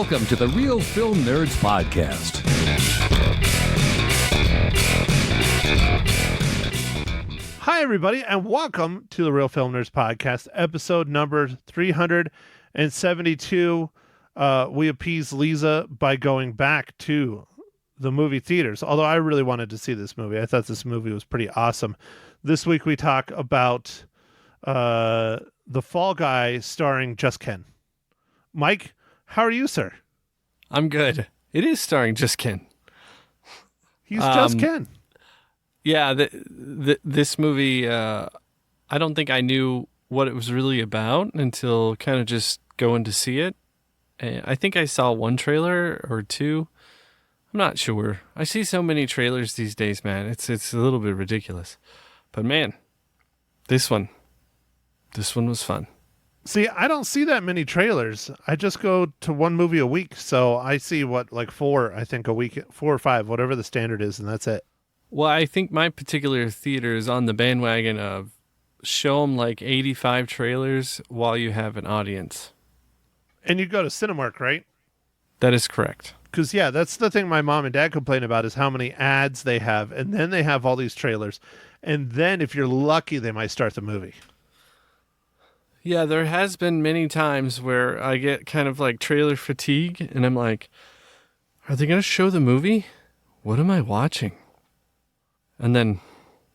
Welcome to the Real Film Nerds Podcast. Hi, everybody, and welcome to the Real Film Nerds Podcast, episode number 372. We appease Lisa by going back to the movie theaters, although I really wanted to see this movie. I thought this movie was pretty awesome. This week we talk about The Fall Guy starring Just Ken. Mike, how are you, sir? I'm good. It is starring Just Ken. He's Just Ken. Yeah, this movie, I don't think I knew what it was really about until kind of just going to see it. And I think I saw one trailer or two. I'm not sure. I see so many trailers these days, man. It's a little bit ridiculous. But man, this one was fun. See, I don't see that many trailers. I just go to one movie a week, so I see four, I think, a week, 4 or 5, whatever the standard is, and that's it. Well, I think my particular theater is on the bandwagon of show them like 85 trailers while you have an audience. And you go to Cinemark, right? That is correct. Because, yeah, that's the thing my mom and dad complain about is how many ads they have, and then they have all these trailers. And then, if you're lucky, they might start the movie. Yeah, there has been many times where I get kind of like trailer fatigue, and I'm like, are they going to show the movie? What am I watching? And then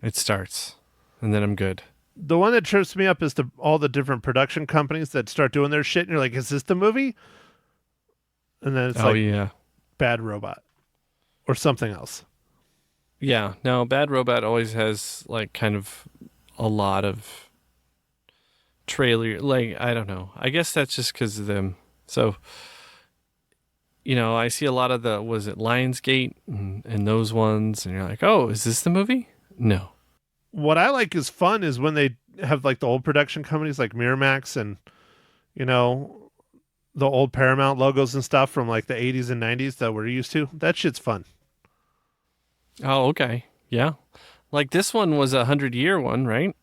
it starts, and then I'm good. The one that trips me up is all the different production companies that start doing their shit, and you're like, is this the movie? And then it's yeah. Bad Robot or something else. Yeah, no, Bad Robot always has like kind of a lot of trailer, like, I don't know. I guess that's just because of them. So, you know, I see a lot of was it Lionsgate and those ones, and you're like, oh, is this the movie? No. What I like is fun is when they have like the old production companies like Miramax and, you know, the old Paramount logos and stuff from like the 80s and 90s that we're used to. That shit's fun. Oh, okay. Yeah. Like this one was a 100-year one, right?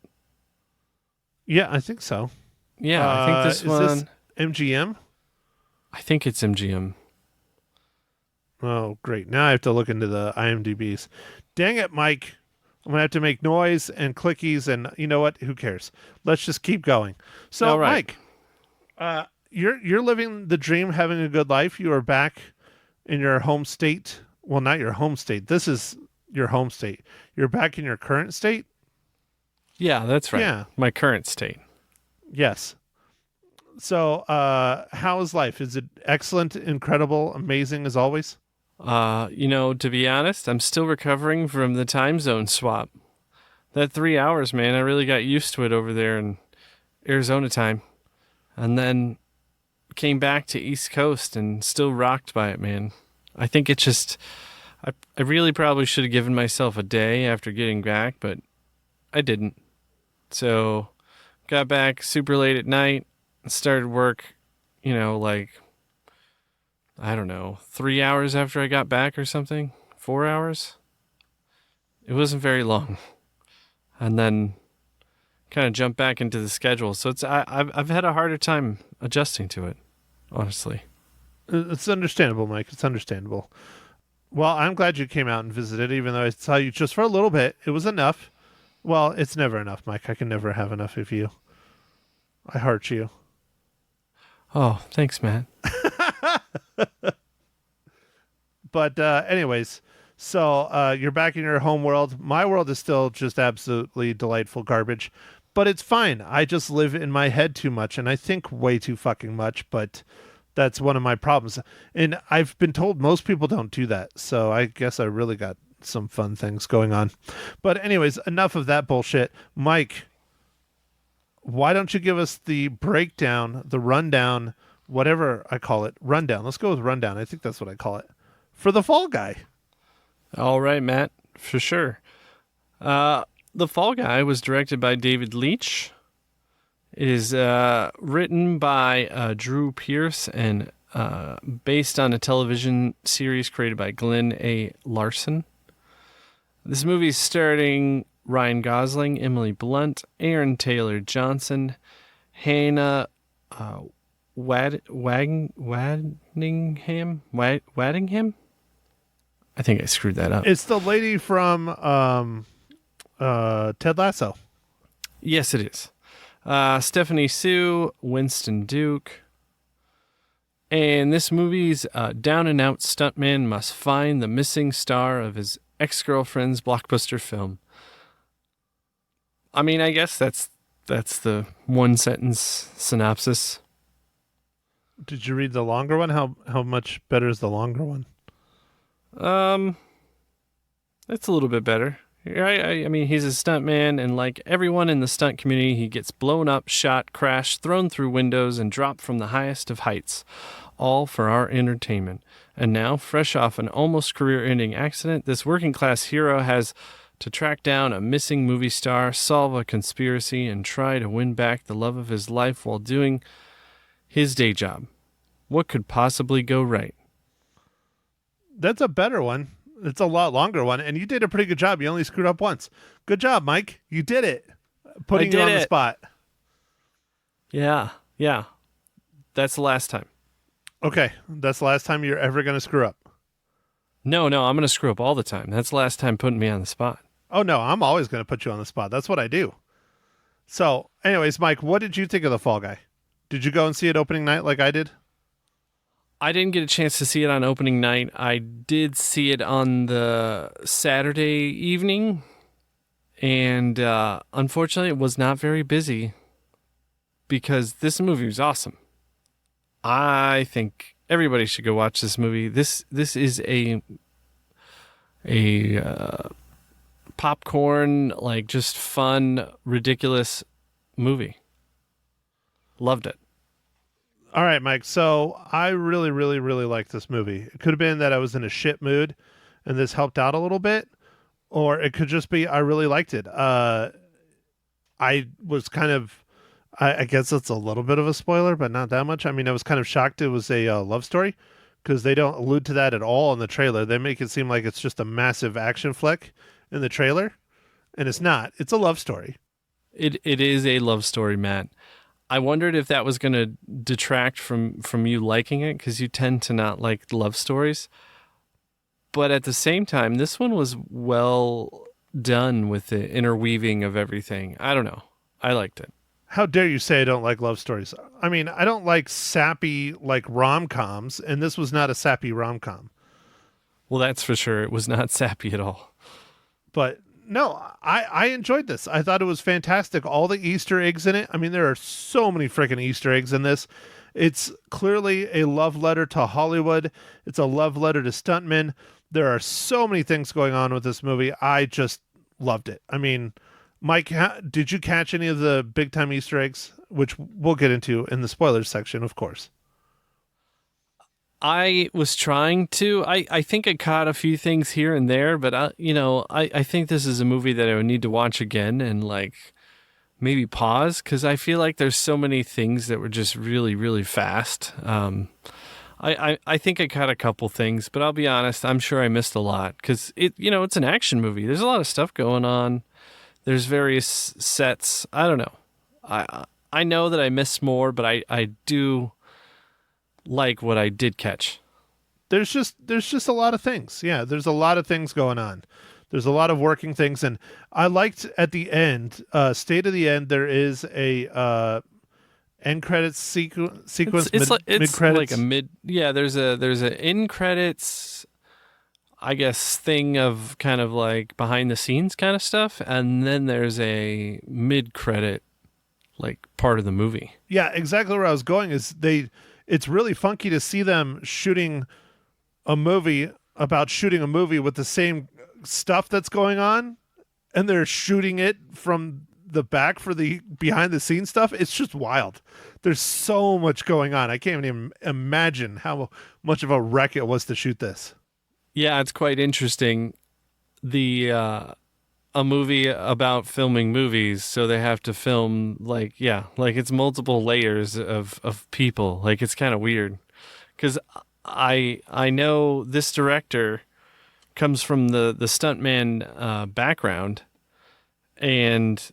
Yeah, I think so. Yeah, I think this one... Is this MGM? I think it's MGM. Oh, great. Now I have to look into the IMDb's. Dang it, Mike. I'm going to have to make noise and clickies, and you know what? Who cares? Let's just keep going. So, right. Mike, you're living the dream, having a good life. You are back in your home state. Well, not your home state. This is your home state. You're back in your current state? Yeah, that's right. Yeah. My current state. Yes. So, how is life? Is it excellent, incredible, amazing as always? You know, to be honest, I'm still recovering from the time zone swap. That 3 hours, man, I really got used to it over there in Arizona time. And then came back to East Coast and still rocked by it, man. I think it's just, I really probably should have given myself a day after getting back, but I didn't. So, got back super late at night, started work, you know, like, I don't know, 3 hours after I got back or something, 4 hours. It wasn't very long. And then kind of jumped back into the schedule. So I've had a harder time adjusting to it, honestly. It's understandable, Mike. It's understandable. Well, I'm glad you came out and visited, even though I saw you just for a little bit. It was enough. Well, it's never enough, Mike. I can never have enough of you. I heart you. Oh, thanks, Matt. But anyways, so you're back in your home world. My world is still just absolutely delightful garbage, but it's fine. I just live in my head too much, and I think way too fucking much, but that's one of my problems. And I've been told most people don't do that, so I guess I really got some fun things going on. But anyways, enough of that bullshit. Mike, why don't you give us the breakdown, the rundown, whatever I call it, rundown. Let's go with rundown. I think that's what I call it. For The Fall Guy. All right, Matt, for sure. The Fall Guy was directed by David Leitch. It is written by Drew Pearce and based on a television series created by Glenn A. Larson. This movie is starring Ryan Gosling, Emily Blunt, Aaron Taylor Johnson, Hannah Waddingham? I think I screwed that up. It's the lady from Ted Lasso. Yes, it is. Stephanie Sue, Winston Duke. And this movie's down-and-out stuntman must find the missing star of his ex-girlfriend's blockbuster film. I mean, I guess that's the one-sentence synopsis. Did you read the longer one? How much better is the longer one? It's a little bit better. I mean, he's a stuntman, and like everyone in the stunt community, he gets blown up, shot, crashed, thrown through windows, and dropped from the highest of heights, all for our entertainment. And now, fresh off an almost career-ending accident, this working-class hero has to track down a missing movie star, solve a conspiracy, and try to win back the love of his life while doing his day job. What could possibly go right? That's a better one. It's a lot longer one, and you did a pretty good job. You only screwed up once. Good job, Mike. You did it. Putting you on the spot. Yeah. That's the last time. Okay, that's the last time you're ever going to screw up. No, I'm going to screw up all the time. That's the last time putting me on the spot. Oh, no, I'm always going to put you on the spot. That's what I do. So, anyways, Mike, what did you think of The Fall Guy? Did you go and see it opening night like I did? I didn't get a chance to see it on opening night. I did see it on the Saturday evening, and unfortunately, it was not very busy because this movie was awesome. I think everybody should go watch this movie. This is a popcorn, like just fun, ridiculous movie. Loved it. All right, Mike. So I really, really, really liked this movie. It could have been that I was in a shit mood and this helped out a little bit, or it could just be I really liked it. I was kind of, I guess it's a little bit of a spoiler, but not that much. I mean, I was kind of shocked it was a love story because they don't allude to that at all in the trailer. They make it seem like it's just a massive action flick in the trailer, and it's not. It's a love story. It is a love story, Matt. I wondered if that was going to detract from you liking it because you tend to not like love stories. But at the same time, this one was well done with the interweaving of everything. I don't know. I liked it. How dare you say I don't like love stories? I mean, I don't like sappy like rom-coms, and this was not a sappy rom-com. Well, that's for sure. It was not sappy at all. But no, I enjoyed this. I thought it was fantastic. All the Easter eggs in it. I mean, there are so many freaking Easter eggs in this. It's clearly a love letter to Hollywood. It's a love letter to stuntmen. There are so many things going on with this movie. I just loved it. I mean, Mike, did you catch any of the big time Easter eggs, which we'll get into in the spoilers section, of course? I was trying to. I think I caught a few things here and there, but I think this is a movie that I would need to watch again and like maybe pause because I feel like there's so many things that were just really, really fast. I think I caught a couple things, but I'll be honest, I'm sure I missed a lot because it's an action movie. There's a lot of stuff going on. There's various sets. I don't know. I know that I missed more, but I do like what I did catch. There's just a lot of things. Yeah, there's a lot of things going on. There's a lot of working things, and I liked at the end, state of the end. There is a end credits sequence. It's mid-credits. like a mid. Yeah, there's a end credits, I guess, thing of kind of like behind the scenes kind of stuff, and then there's a mid credit like part of the movie. Yeah, exactly where I was going is it's really funky to see them shooting a movie about shooting a movie with the same stuff that's going on, and they're shooting it from the back for the behind the scenes stuff. It's just wild. There's so much going on. I can't even imagine how much of a wreck it was to shoot this. Yeah, it's quite interesting. A movie about filming movies, so they have to film like it's multiple layers of people. Like it's kind of weird because I know this director comes from the stuntman background, and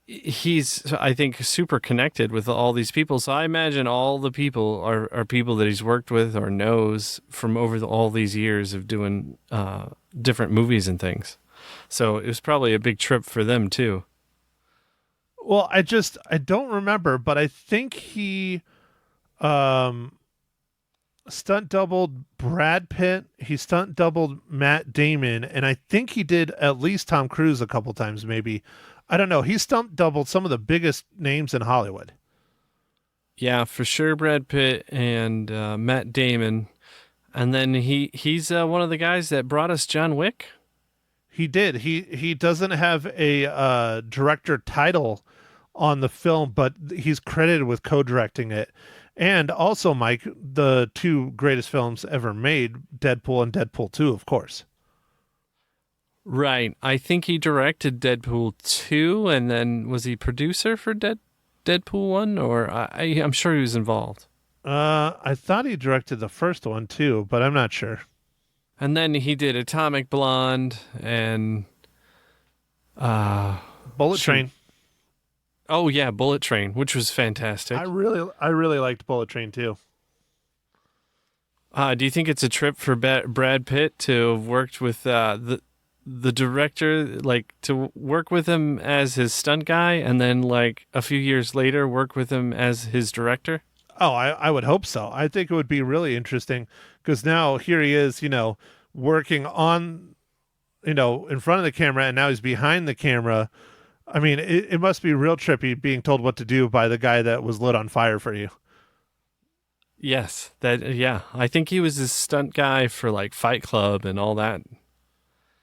he's, I think, super connected with all these people. So I imagine all the people are people that he's worked with or knows from over all these years of doing different movies and things. So it was probably a big trip for them too. Well, I don't remember, but I think he um stunt doubled Brad Pitt, he stunt doubled Matt Damon, and I think he did at least Tom Cruise a couple times, maybe. I don't know. He stunt doubled some of the biggest names in Hollywood. Yeah, for sure, Brad Pitt and Matt Damon, and then he's one of the guys that brought us John Wick. He did. He doesn't have a director title on the film, but he's credited with co-directing it. And also, Mike, the two greatest films ever made, Deadpool and Deadpool 2, of course. Right. I think he directed Deadpool 2, and then was he producer for Deadpool 1? Or I'm sure he was involved. I thought he directed the first one, too, but I'm not sure. And then he did Atomic Blonde and... Bullet Train. Oh, yeah, Bullet Train, which was fantastic. I really liked Bullet Train, too. Do you think it's a trip for Brad Pitt to have worked with the director, like to work with him as his stunt guy, and then like a few years later work with him as his director? Oh, I would hope so. I think it would be really interesting because now here he is, working on, in front of the camera, and now he's behind the camera. I mean, it must be real trippy being told what to do by the guy that was lit on fire for you. Yes, I think he was his stunt guy for like Fight Club and all that.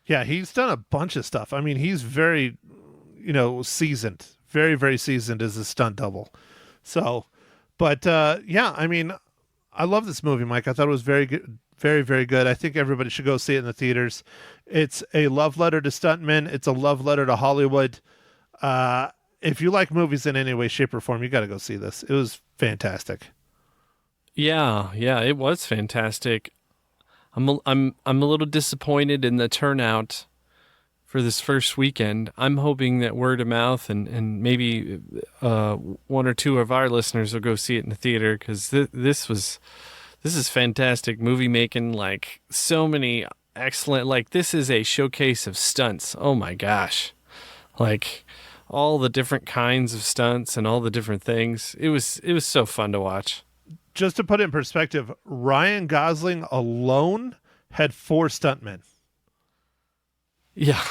Yeah, he's done a bunch of stuff. I mean, he's very, seasoned, very, very seasoned as a stunt double. So, but yeah, I mean, I love this movie, Mike. I thought it was very good, very, very good. I think everybody should go see it in the theaters. It's a love letter to stuntmen. It's a love letter to Hollywood. If you like movies in any way, shape, or form, you got to go see this. It was fantastic. Yeah, it was fantastic. I'm a little disappointed in the turnout for this first weekend. I'm hoping that word of mouth and maybe one or two of our listeners will go see it in the theater, because this is fantastic movie making. Like, so many excellent. Like, this is a showcase of stunts. Oh my gosh, like all the different kinds of stunts and all the different things. It was so fun to watch. Just to put it in perspective, Ryan Gosling alone had 4 stuntmen. Yeah.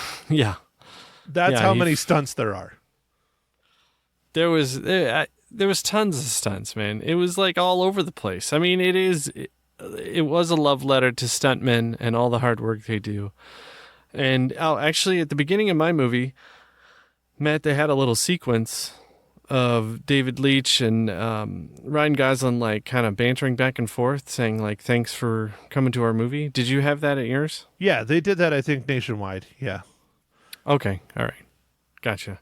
That's how many stunts there are. There was tons of stunts, man. It was like all over the place. I mean, it was a love letter to stuntmen and all the hard work they do. And actually, at the beginning of my movie, Matt, they had a little sequence of David Leitch and Ryan Gosling like kind of bantering back and forth, saying like, "Thanks for coming to our movie." Did you have that at yours? Yeah, they did that, I think, nationwide. Yeah. Okay. All right. Gotcha.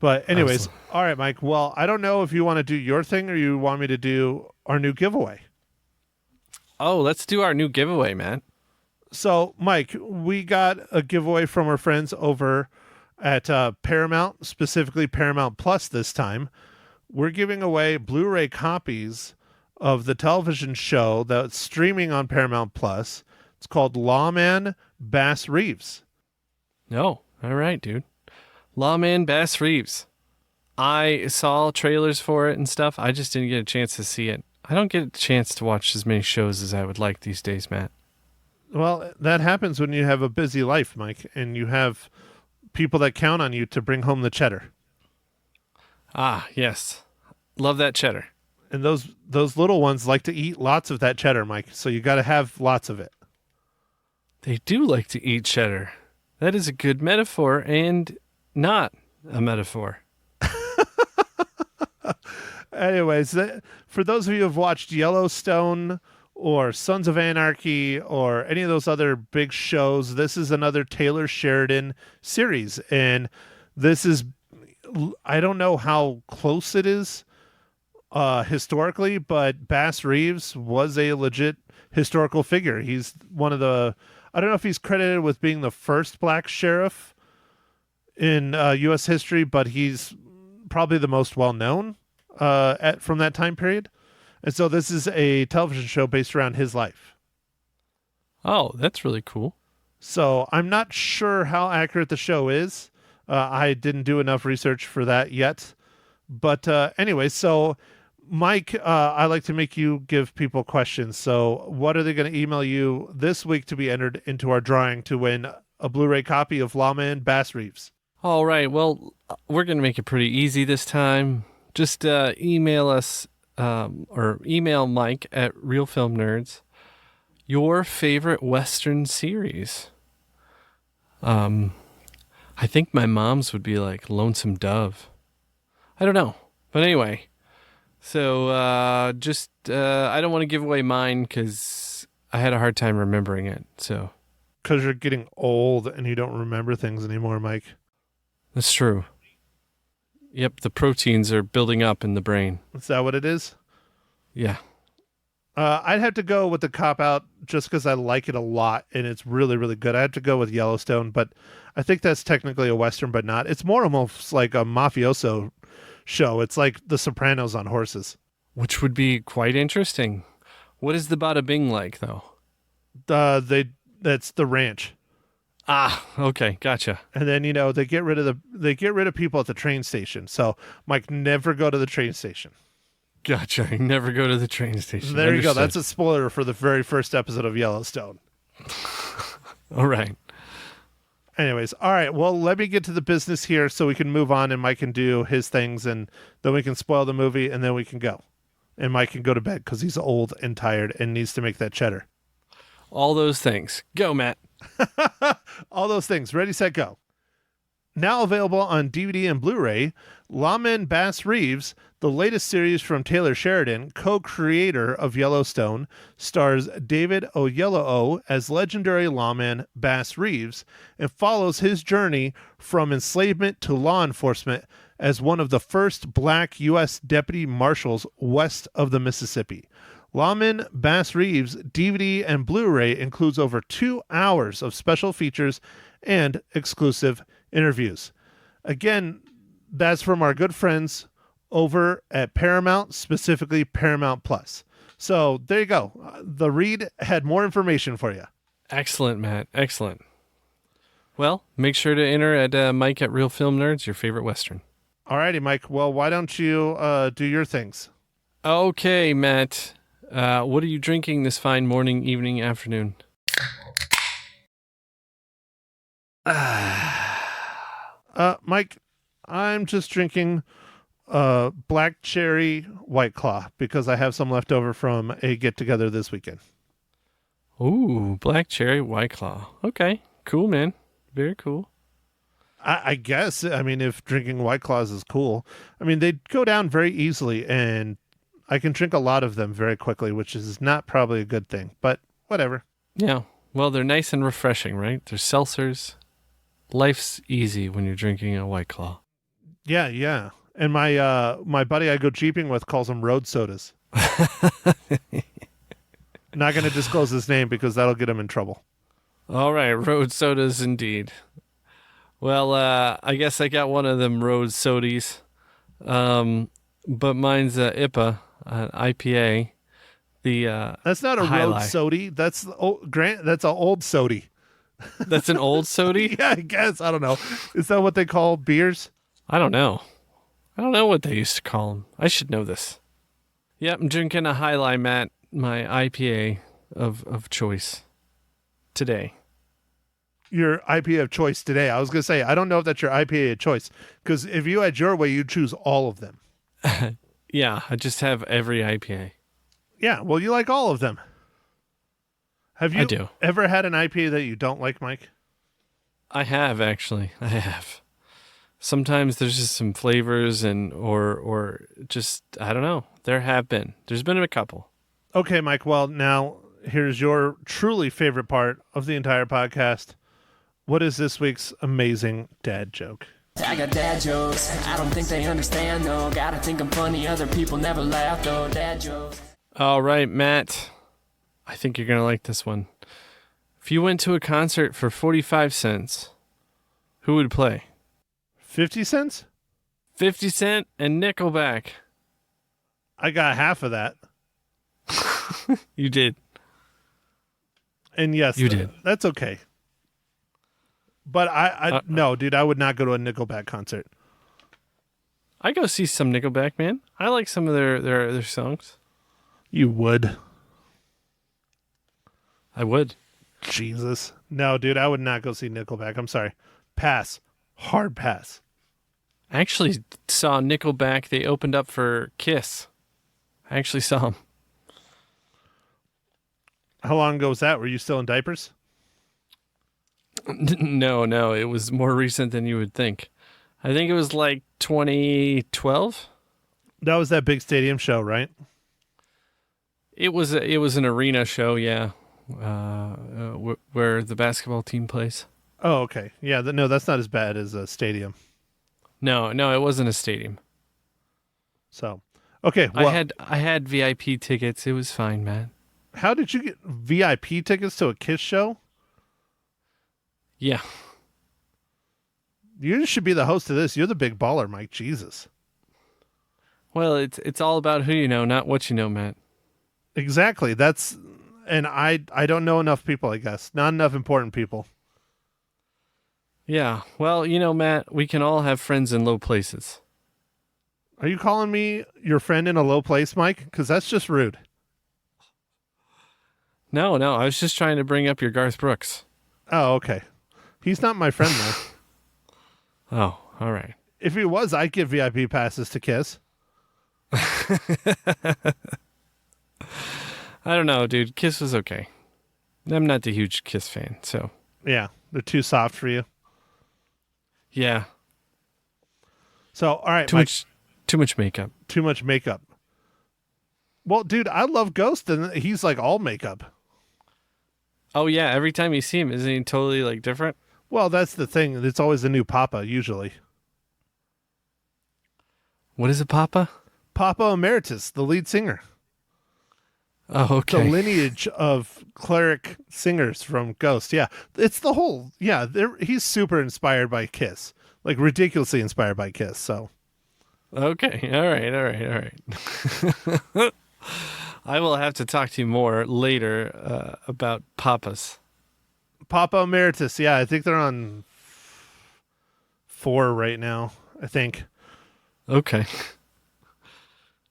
But anyways, all right, Mike. Well, I don't know if you want to do your thing or you want me to do our new giveaway. Oh, let's do our new giveaway, man. So, Mike, we got a giveaway from our friends over at Paramount, specifically Paramount Plus this time. We're giving away Blu-ray copies of the television show that's streaming on Paramount Plus. It's called Lawman Bass Reeves. Oh, all right, dude. Lawman Bass Reeves. I saw trailers for it and stuff. I just didn't get a chance to see it. I don't get a chance to watch as many shows as I would like these days, Matt. Well, that happens when you have a busy life, Mike, and you have people that count on you to bring home the cheddar. Ah, yes. Love that cheddar. And those little ones like to eat lots of that cheddar, Mike, so you got to have lots of it. They do like to eat cheddar. That is a good metaphor and not a metaphor. Anyways, for those of you who have watched Yellowstone or Sons of Anarchy or any of those other big shows, this is another Taylor Sheridan series. And this is, I don't know how close it is historically, but Bass Reeves was a legit historical figure. He's one of the, I don't know if he's credited with being the first black sheriff in U.S. history, but he's probably the most well-known from that time period. And so this is a television show based around his life. Oh, that's really cool. So I'm not sure how accurate the show is. I didn't do enough research for that yet. But anyway, so Mike, I like to make you give people questions. So what are they going to email you this week to be entered into our drawing to win a Blu-ray copy of Lawman Bass Reeves? All right. Well, we're going to make it pretty easy this time. Just email us or email Mike at Real Film Nerds your favorite Western series. I think my mom's would be like Lonesome Dove. I don't know. But anyway, so I don't want to give away mine because I had a hard time remembering it. So Because you're getting old and you don't remember things anymore, Mike. that's true. Yep, the proteins are building up in the brain. Is that what it is? Yeah. I'd have to go with the cop-out just because I like it a lot and it's really, really good. I have to go with Yellowstone, but I think that's technically a Western, but not. It's more almost like a mafioso show. It's like The Sopranos on horses. Which would be quite interesting. What is the Bada Bing like, though? That's the ranch. Ah, okay, gotcha. And then, they get rid of people at the train station. So, Mike, never go to the train station. Gotcha. You never go to the train station. There you go. Understood. That's a spoiler for the very first episode of Yellowstone. All right. Anyways, all right. Well, let me get to the business here so we can move on and Mike can do his things and then we can spoil the movie and then we can go. And Mike can go to bed because he's old and tired and needs to make that cheddar. All those things. Go, Matt. All those things. Ready, set, go. Now available on DVD and Blu-ray, Lawman Bass Reeves, the latest series from Taylor Sheridan, co-creator of Yellowstone, stars David Oyelowo as legendary lawman Bass Reeves and follows his journey from enslavement to law enforcement as one of the first black U.S. deputy marshals west of the Mississippi. Lawman Bass Reeves DVD and Blu-ray includes over 2 hours of special features and exclusive interviews. Again, that's from our good friends over at Paramount, specifically Paramount Plus. So there you go. The read had more information for you. Excellent, Matt. Excellent. Well, make sure to enter at Mike at Real Film Nerds, your favorite Western. All righty, Mike. Well, why don't you do your things? Okay, Matt. What are you drinking this fine morning, evening, afternoon? Mike, I'm just drinking black cherry White Claw because I have some left over from a get-together this weekend. Ooh, black cherry White Claw. Okay, cool, man. Very cool. I guess, I mean, if drinking White Claws is cool. I mean, they go down very easily, and I can drink a lot of them very quickly, which is not probably a good thing, but whatever. Yeah, well, they're nice and refreshing, right? They're seltzers. Life's easy when you're drinking a White Claw. Yeah, yeah. And my buddy I go jeeping with calls them road sodas. Not going to disclose his name because that'll get him in trouble. All right, road sodas indeed. Well, I guess I got one of them road sodies, but mine's IPA, IPA. That's not a road sody. That's an old sody. That's an old sody? Yeah, I guess. I don't know. Is that what they call beers? I don't know. I don't know what they used to call them. I should know this. Yep, I'm drinking a High Life, Matt, my IPA of choice today. Your IPA of choice today. I was going to say, I don't know if that's your IPA of choice, because if you had your way, you'd choose all of them. Yeah, I just have every IPA. Yeah, well, you like all of them. Have you I do. ever had an IPA that you don't like, Mike? I have, actually. I have. Sometimes there's just some flavors or just, I don't know. There's been a couple. Okay, Mike. Well, now here's your truly favorite part of the entire podcast. What is this week's amazing dad joke? I got dad jokes. I don't think they understand, though. Gotta think I'm funny. Other people never laugh, though. Dad jokes. All right, Matt. I think you're going to like this one. If you went to a concert for 45 cents, who would play? 50 cents? 50 Cent and Nickelback. I got half of that. You did. And yes, You did. That's okay. But no, dude, I would not go to a Nickelback concert. I go see some Nickelback, man. I like some of their songs. You would. I would. Jesus. No, dude, I would not go see Nickelback. I'm sorry. Pass. Hard pass. I actually saw Nickelback. They opened up for Kiss. I actually saw them. How long ago was that? Were you still in diapers? No. It was more recent than you would think. I think it was like 2012. That was that big stadium show, right? It was an arena show, yeah, where the basketball team plays. Oh, okay. Yeah, no, that's not as bad as a stadium. No, it wasn't a stadium. So, okay. Well, I had VIP tickets. It was fine, man. how did you get VIP tickets to a Kiss show? Yeah. You should be the host of this. You're the big baller, Mike. Jesus. Well, it's all about who you know, not what you know, Matt. Exactly. And I don't know enough people, I guess. Not enough important people. Yeah. Well, Matt, we can all have friends in low places. Are you calling me your friend in a low place, Mike? Because that's just rude. No. I was just trying to bring up your Garth Brooks. Oh, okay. He's not my friend, though. Oh, all right. If he was, I'd give VIP passes to Kiss. I don't know, dude. Kiss was okay. I'm not the huge Kiss fan, so. Yeah, they're too soft for you. Yeah. So, all right, Too Mike, much makeup. too much makeup. Well, dude, I love Ghost, and he's like all makeup. Oh yeah, every time you see him, isn't he totally like different? Well, that's the thing. It's always a new Papa, usually. What is it, Papa? Papa Emeritus, the lead singer. Oh, The okay. lineage of cleric singers from Ghost. Yeah, it's the whole. Yeah, he's super inspired by Kiss, like ridiculously inspired by Kiss. So, Okay. All right. I will have to talk to you more later about Papas. Papa Emeritus. Yeah, I think they're on 4 right now. I think Okay.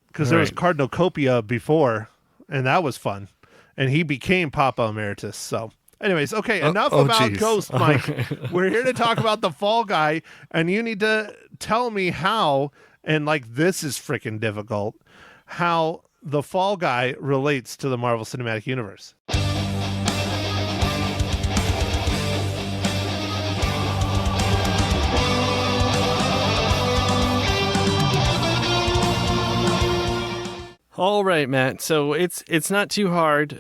because there was Right. Cardinal Copia before, and that was fun, and he became Papa Emeritus. So, anyways, okay, enough about geez. Ghost, Mike. We're here to talk about the Fall Guy, and you need to tell me how. And like, this is freaking difficult. How the Fall Guy relates to the Marvel Cinematic Universe. All right, Matt. So it's not too hard.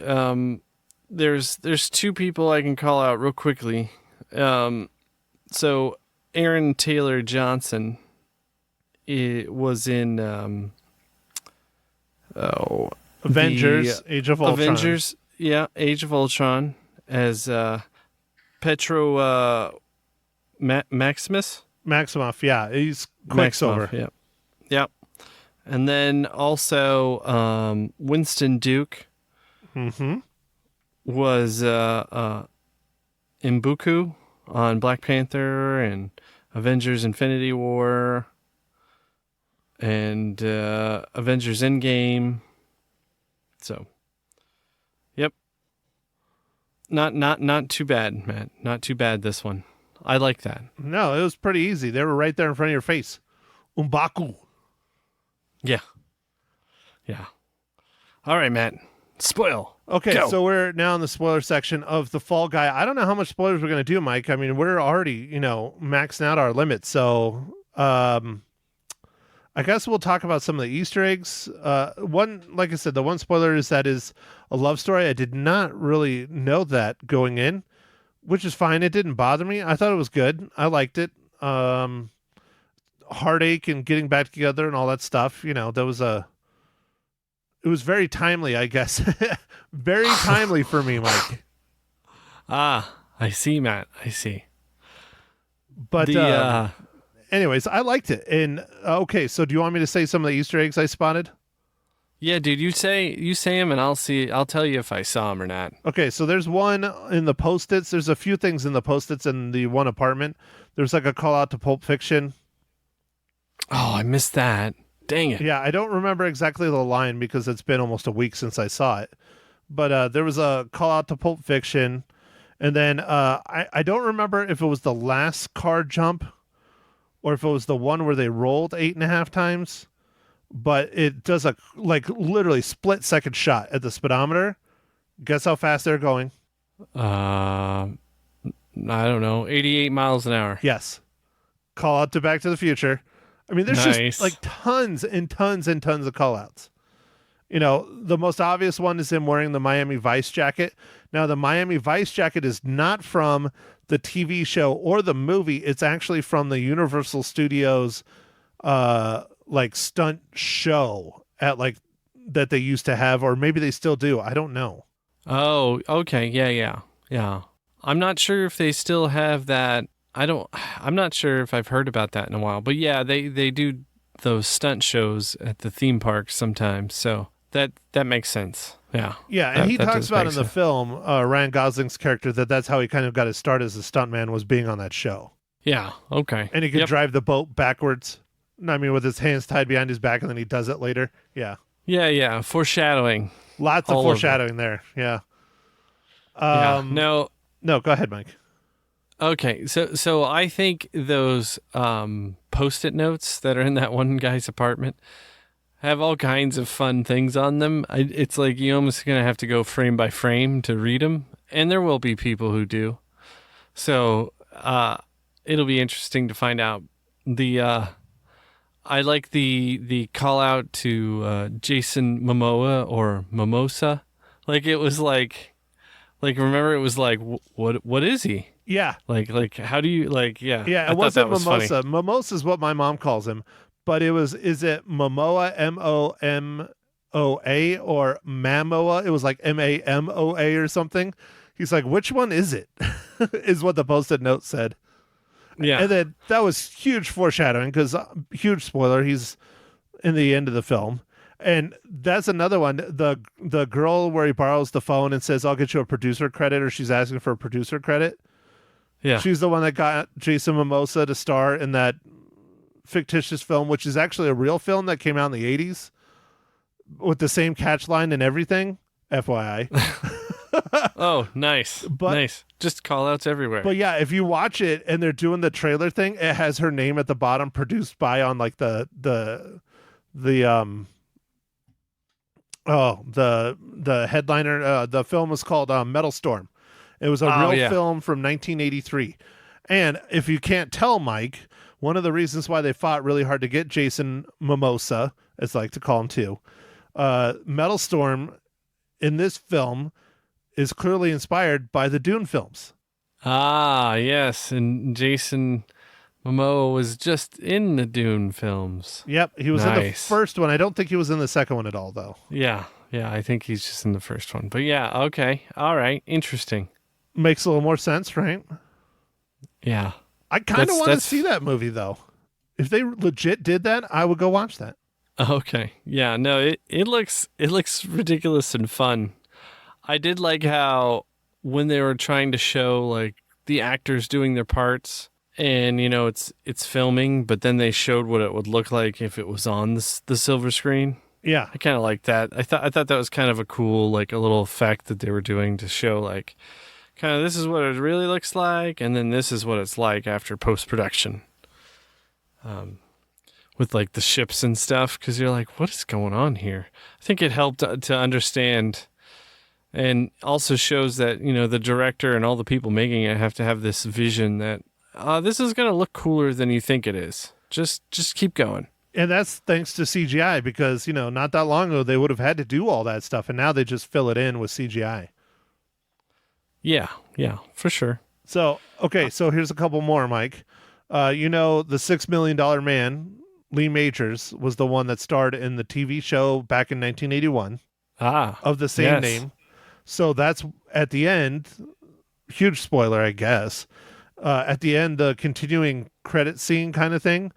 There's 2 people I can call out real quickly. So Aaron Taylor Johnson was in Avengers, Age of Ultron. Avengers, yeah, Age of Ultron as Petro Maximus. Maximoff, yeah, he's Quicksilver. Maximoff, yeah. And then also Winston Duke Mm-hmm. was M'Buku on Black Panther and Avengers Infinity War and Avengers Endgame. So, yep. Not too bad, Matt. Not too bad, this one. I like that. No, it was pretty easy. They were right there in front of your face. M'Baku. Yeah. All right, Matt. Spoil. Okay, Go. so we're now in the spoiler section of the Fall Guy. I don't know how much spoilers we're going to do, Mike. I mean, we're already, maxing out our limit. So, I guess we'll talk about some of the Easter eggs. Like I said, the one spoiler is that is a love story. I did not really know that going in, which is fine. It didn't bother me. I thought it was good. I liked it. Heartache and getting back together and all that stuff. It was very timely, I guess. Very timely for me, Mike. I see, Matt. I see. But anyways, I liked it. And okay, so do you want me to say some of the Easter eggs I spotted? Yeah, dude, you say him, and I'll tell you if I saw him or not. Okay, so there's one in the Post-its. There's a few things in the Post-its in the one apartment. There's like a call out to Pulp Fiction. Oh, I missed that. Dang it. Yeah, I don't remember exactly the line because it's been almost a week since I saw it. But there was a call out to Pulp Fiction. And then I don't remember if it was the last car jump or if it was the one where they rolled 8.5 times. But it does a literally split-second shot at the speedometer. Guess how fast they're going? I don't know, 88 miles an hour. Yes. Call out to Back to the Future. I mean, there's Nice. just like tons and tons and tons of call outs. You know, the most obvious one is him wearing the Miami Vice jacket. Now, the Miami Vice jacket is not from the TV show or the movie. It's actually from the Universal Studios stunt show at that they used to have, or maybe they still do. I don't know. Oh, okay. Yeah. I'm not sure if they still have that. I'm not sure if I've heard about that in a while, but yeah, they do those stunt shows at the theme park sometimes. So that makes sense. Yeah. Yeah. And he that talks does about make in the sense. film, Ryan Gosling's character, that's how he kind of got his start as a stuntman, was being on that show. Yeah. Okay. And he could Yep. drive the boat backwards. I mean, with his hands tied behind his back, and then he does it later. Yeah. Yeah. Foreshadowing. Lots of All over. foreshadowing there. Yeah. Yeah. No. No, go ahead, Mike. Okay. So I think those Post-it notes that are in that one guy's apartment have all kinds of fun things on them. It's like you almost going to have to go frame by frame to read them, and there will be people who do. So it'll be interesting to find out. I like the call out to Jason Momoa or Mimosa. Like it was like remember it was like what is he? Yeah. Like how do you Yeah, I it thought wasn't that was Mimosa. funny. Mimosa is what my mom calls him. But is it Momoa, Momoa, or Mamoa? It was like Mamoa or something. He's like, which one is it? Is what the Post-it note said. Yeah. And then that was huge foreshadowing because huge spoiler, he's in the end of the film. And that's another one. The girl where he borrows the phone and says, I'll get you a producer credit, or she's asking for a producer credit. Yeah. She's the one that got Jason Momoa to star in that fictitious film, which is actually a real film that came out in the 80s with the same catch line and everything. FYI. Oh, nice. But- nice. Just call outs everywhere. But yeah, if you watch it and they're doing the trailer thing, it has her name at the bottom, produced by, on like the headliner. The film was called Metal Storm. It was a real film from 1983. And if you can't tell, Mike, one of the reasons why they fought really hard to get Jason Momoa, as I like to call him too, Metal Storm in this film is clearly inspired by the Dune films. Ah, yes. And Jason Momoa was just in the Dune films. Yep, he was in the Nice. first one. I don't think he was in the second one at all, though. Yeah. I think he's just in the first one. But yeah, okay. All right. Interesting. Makes a little more sense, right? Yeah. I kind of want to That's- see that movie, though. If they legit did that, I would go watch that. Okay. Yeah, no, it looks ridiculous and fun. I did like how when they were trying to show like the actors doing their parts and it's filming, but then they showed what it would look like if it was on the silver screen. Yeah. I kind of like that. I thought that was kind of a cool, like a little effect that they were doing to show like kind of this is what it really looks like, and then this is what it's like after post-production. With like the ships and stuff, because you're like, what is going on here? I think it helped to understand, and also shows that the director and all the people making it have to have this vision that this is going to look cooler than you think it is. Just keep going. And that's thanks to CGI because, not that long ago, they would have had to do all that stuff. And now they just fill it in with CGI. Yeah, for sure. So, okay. So here's a couple more, Mike. The $6 Million Man, Lee Majors, was the one that starred in the TV show back in 1981 of the same yes. name. So that's at the end, huge spoiler, I guess. at the end, the continuing credit scene kind of thing,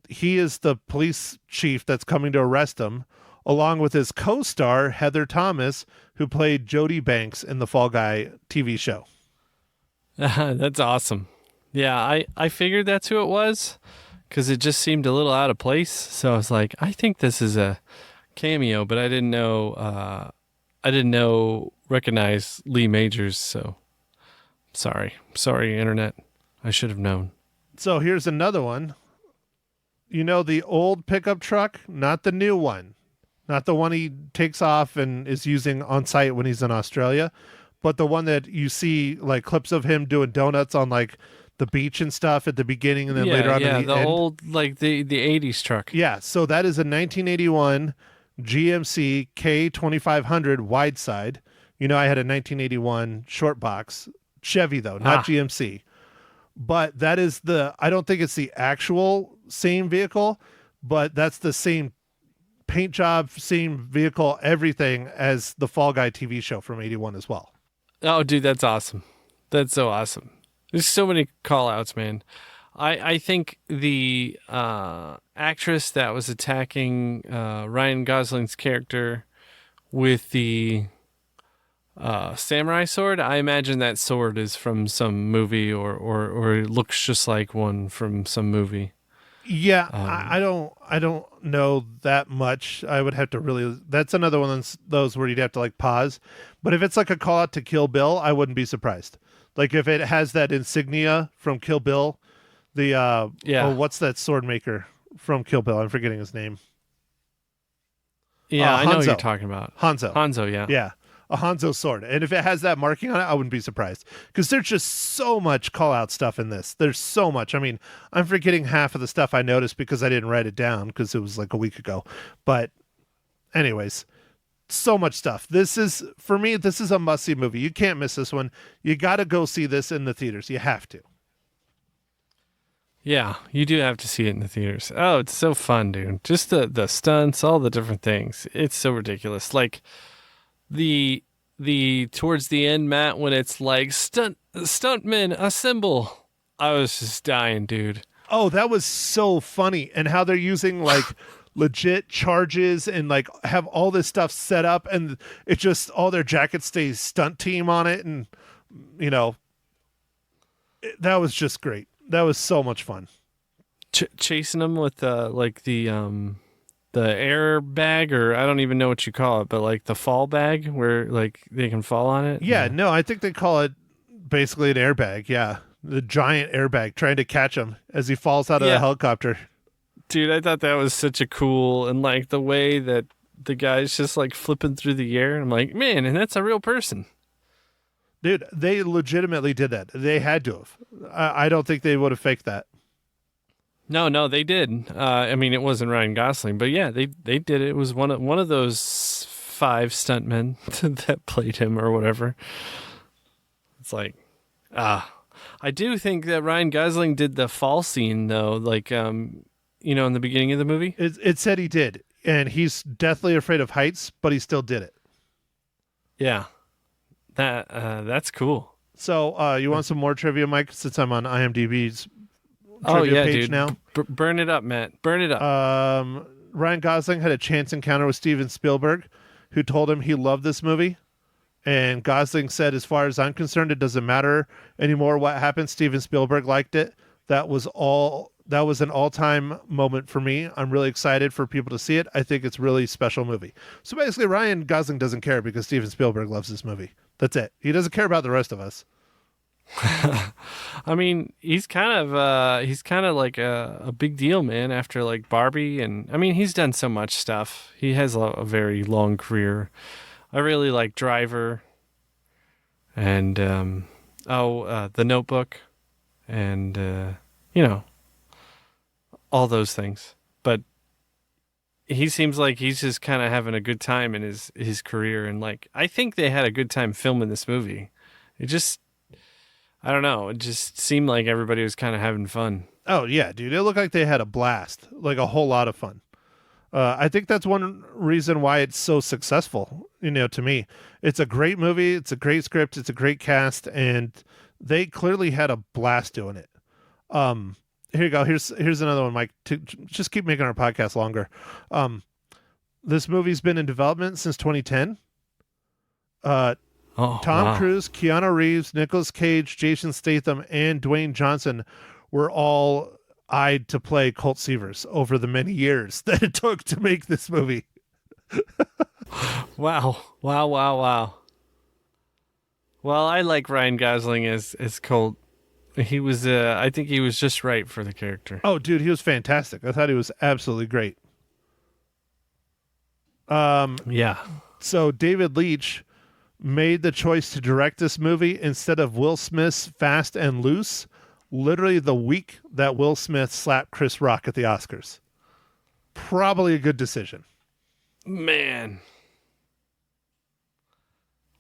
he is the police chief that's coming to arrest him, along with his co-star, Heather Thomas, who played Jody Banks in the Fall Guy TV show. That's awesome. Yeah, I figured that's who it was because it just seemed a little out of place. So I was like, I think this is a cameo, but I didn't recognize Lee Majors. So sorry, internet. I should have known. So here's another one. You know, the old pickup truck, not the new one, not the one he takes off and is using on site when he's in Australia, but the one that you see like clips of him doing donuts on like the beach and stuff at the beginning and then later on in the end. Old, like the 80s truck. Yeah, so that is a 1981 GMC K2500 wide side. You know, I had a 1981 short box Chevy though, not GMC. But that is I don't think it's the actual same vehicle, but that's the same paint job, same vehicle, everything as the Fall Guy TV show from 81 as well. Oh, dude, that's awesome. That's so awesome. There's so many call outs, man. I think the actress that was attacking Ryan Gosling's character with the samurai sword, I imagine that sword is from some movie or it looks just like one from some movie. Yeah, I don't know that much. I would have to really. That's another one of those where you'd have to like pause. But if it's like a call out to Kill Bill, I wouldn't be surprised. Like if it has that insignia from Kill Bill, what's that sword maker from Kill Bill? I'm forgetting his name. Yeah, I know what Hanzo. you're talking about. Hanzo, yeah. Yeah. A Hanzo sword. And if it has that marking on it, I wouldn't be surprised. Because there's just so much call-out stuff in this. There's so much. I mean, I'm forgetting half of the stuff I noticed because I didn't write it down because it was like a week ago. But anyways, so much stuff. For me, this is a must-see movie. You can't miss this one. You got to go see this in the theaters. You have to. Yeah, you do have to see it in the theaters. Oh, it's so fun, dude. Just the stunts, all the different things. It's so ridiculous. Like the towards the end, Matt, when it's like stuntmen assemble. I was just dying, dude. Oh, that was so funny. And how they're using like legit charges and like have all this stuff set up and it just all their jackets say stunt team on it. And, you know, that was just great. That was so much fun. Chasing them with the air bag, or I don't even know what you call it, but like the fall bag where like they can fall on it. Yeah, no, I think they call it basically an airbag. Yeah, the giant airbag trying to catch him as he falls out of the helicopter. Dude, I thought that was such a cool, and like the way that the guy's just like flipping through the air. I'm like, man, and that's a real person. Dude, they legitimately did that. They had to have. I don't think they would have faked that. No, they did. I mean, it wasn't Ryan Gosling, but yeah, they did it. It was one of those 5 stuntmen that played him or whatever. It's like, I do think that Ryan Gosling did the fall scene though, like in the beginning of the movie. It said he did, and he's deathly afraid of heights, but he still did it. Yeah, that's cool. So you want some more trivia, Mike? Since I'm on IMDb's trivia page dude. now. Burn it up, Matt. Burn it up. Ryan Gosling had a chance encounter with Steven Spielberg, who told him he loved this movie. And Gosling said, as far as I'm concerned, it doesn't matter anymore what happened. Steven Spielberg liked it. That was an all-time moment for me. I'm really excited for people to see it. I think it's a really special movie. So basically, Ryan Gosling doesn't care because Steven Spielberg loves this movie. That's it. He doesn't care about the rest of us. I mean, he's kind of like a big deal, man, after like Barbie. And I mean, he's done so much stuff. He has a very long career. I really like Driver and The Notebook and all those things. But he seems like he's just kind of having a good time in his career, and like I think they had a good time filming this movie. I don't know. It just seemed like everybody was kind of having fun. Oh, yeah, dude. It looked like they had a blast, like a whole lot of fun. I think that's one reason why it's so successful, to me. It's a great movie. It's a great script. It's a great cast. And they clearly had a blast doing it. Here you go. Here's another one, Mike. To just keep making our podcast longer. This movie's been in development since 2010. Tom Cruise, Keanu Reeves, Nicolas Cage, Jason Statham, and Dwayne Johnson were all eyed to play Colt Seavers over the many years that it took to make this movie. Wow. Well, I like Ryan Gosling as Colt. He was, I think he was just right for the character. Oh, dude, he was fantastic. I thought he was absolutely great. Yeah. So David Leitch made the choice to direct this movie instead of Will Smith's Fast and Loose, literally the week that Will Smith slapped Chris Rock at the Oscars. Probably a good decision. Man.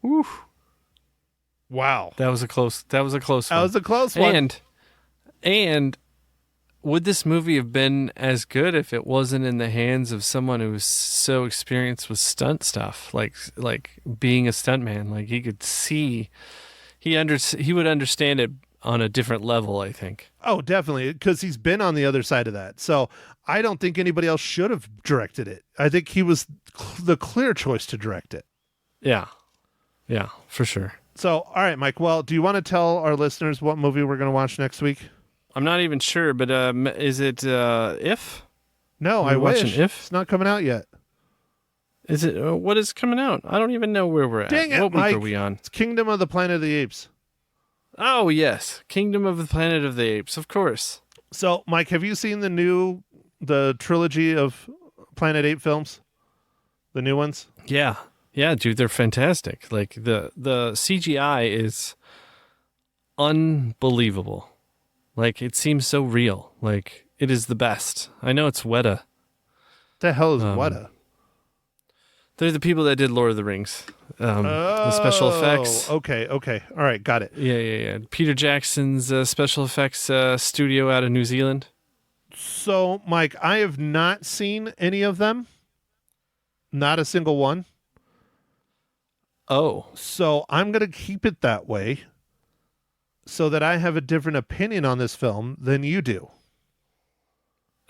Woo. Wow. That was a close one. That was a close one. And would this movie have been as good if it wasn't in the hands of someone who was so experienced with stunt stuff, like being a stuntman? Like he could see, he would understand it on a different level, I think. Oh, definitely, because he's been on the other side of that. So I don't think anybody else should have directed it. I think he was the clear choice to direct it. Yeah, for sure. So, all right, Mike. Well, do you want to tell our listeners what movie we're going to watch next week? I'm not even sure, but is it If? No, I wish. If? It's not coming out yet. Is it? What is coming out? I don't even know where we're at. Dang it, what Mike. week are we on? It's Kingdom of the Planet of the Apes. Oh, yes. Kingdom of the Planet of the Apes, of course. So, Mike, have you seen the trilogy of Planet Ape films? The new ones? Yeah. Yeah, dude, they're fantastic. Like the CGI is unbelievable. Like it seems so real. Like it is the best. I know it's Weta. The hell is Weta? They're the people that did Lord of the Rings. The special effects. Okay. All right, got it. Yeah. Peter Jackson's special effects studio out of New Zealand. So, Mike, I have not seen any of them. Not a single one. Oh. So I'm going to keep it that way so that I have a different opinion on this film than you do.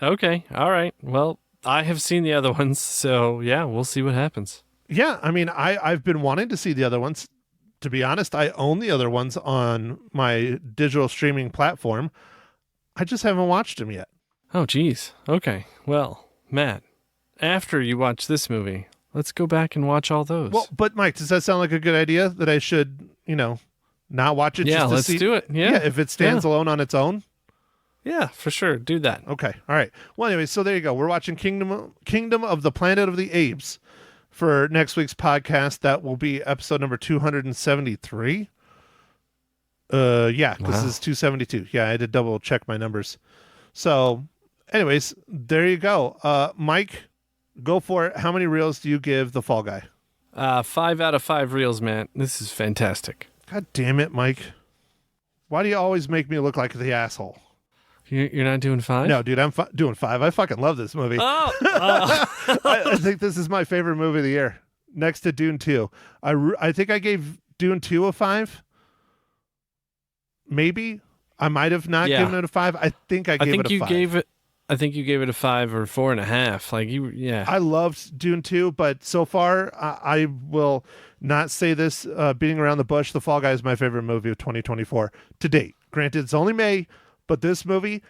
Okay. All right. Well, I have seen the other ones, so yeah, we'll see what happens. Yeah, I mean, I've been wanting to see the other ones. To be honest, I own the other ones on my digital streaming platform. I just haven't watched them yet. Oh, geez. Okay. Well, Matt, after you watch this movie, let's go back and watch all those. Well, but Mike, does that sound like a good idea that I should, not watch it? Yeah, just to let's see, do it. Yeah, if it stands alone on its own. Yeah, for sure. Do that. Okay. All right. Well, anyway, so there you go. We're watching Kingdom of the Planet of the Apes for next week's podcast. That will be episode number 273. Yeah, this is 272. Yeah, I had to double check my numbers. So, anyways, there you go. Mike, go for it. How many reels do you give The Fall Guy? 5 out of 5 reels, man. This is fantastic. God damn it, Mike. Why do you always make me look like the asshole? You're not doing 5? No, dude, I'm doing 5. I fucking love this movie. Oh! I think this is my favorite movie of the year, next to Dune 2. I think I gave Dune 2 a 5. Maybe. I might have not given it a 5. I think I gave it a 5. I think you gave it a 5 or 4.5. Like yeah. I loved Dune 2, but so far I will not say this beating around the bush. The Fall Guy is my favorite movie of 2024 to date. Granted, it's only May, but this movie,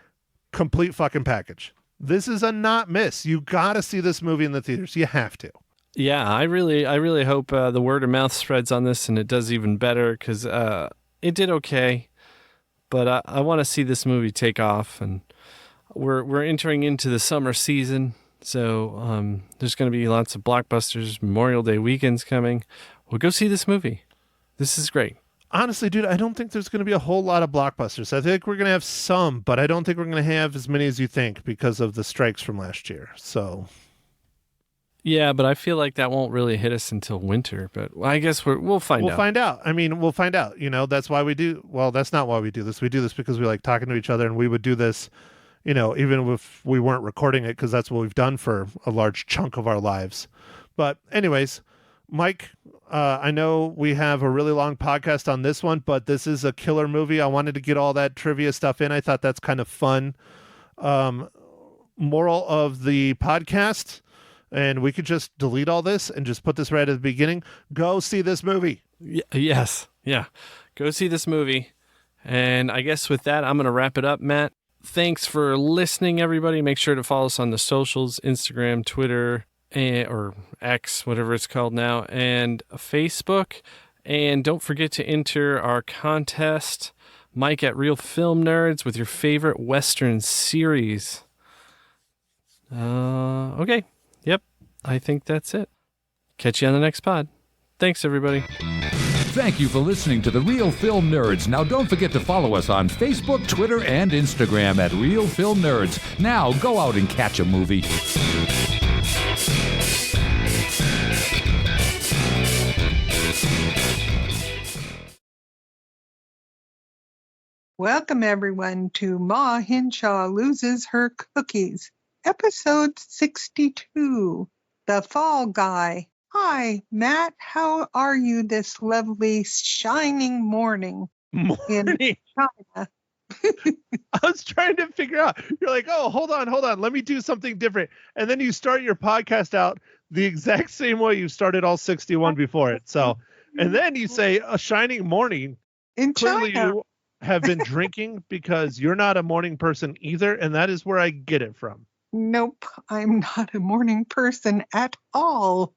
complete fucking package. This is a not miss. You got to see this movie in the theaters. You have to. Yeah, I really hope the word of mouth spreads on this and it does even better because it did okay, but I want to see this movie take off. And we're entering into the summer season, so there's going to be lots of blockbusters, Memorial Day weekends coming. We'll go see this movie. This is great. Honestly, dude, I don't think there's going to be a whole lot of blockbusters. I think we're going to have some, but I don't think we're going to have as many as you think because of the strikes from last year. So, yeah, but I feel like that won't really hit us until winter. But I guess we'll find out. We'll find out. I mean, we'll find out. That's why we do. Well, that's not why we do this. We do this because we like talking to each other, and we would do this, even if we weren't recording it, because that's what we've done for a large chunk of our lives. But anyways, Mike, I know we have a really long podcast on this one, but this is a killer movie. I wanted to get all that trivia stuff in. I thought that's kind of fun. Moral of the podcast, and we could just delete all this and just put this right at the beginning. Go see this movie. Yes. Yeah. Go see this movie. And I guess with that, I'm going to wrap it up, Matt. Thanks for listening, everybody. Make sure to follow us on the socials, Instagram, Twitter, or X, whatever it's called now, and Facebook. And don't forget to enter our contest, Mike at Real Film Nerds, with your favorite Western series. Okay. Yep. I think that's it. Catch you on the next pod. Thanks, everybody. Thank you for listening to The Real Film Nerds. Now, don't forget to follow us on Facebook, Twitter, and Instagram at Real Film Nerds. Now, go out and catch a movie. Welcome, everyone, to Ma Hinshaw Loses Her Cookies, episode 62, The Fall Guy. Hi, Matt. How are you this lovely, shining morning in China? I was trying to figure out. You're like, oh, hold on. Let me do something different. And then you start your podcast out the exact same way you started all 61 before it. So, and then you say a shining morning. In Clearly China. you have been drinking because you're not a morning person either. And that is where I get it from. Nope, I'm not a morning person at all.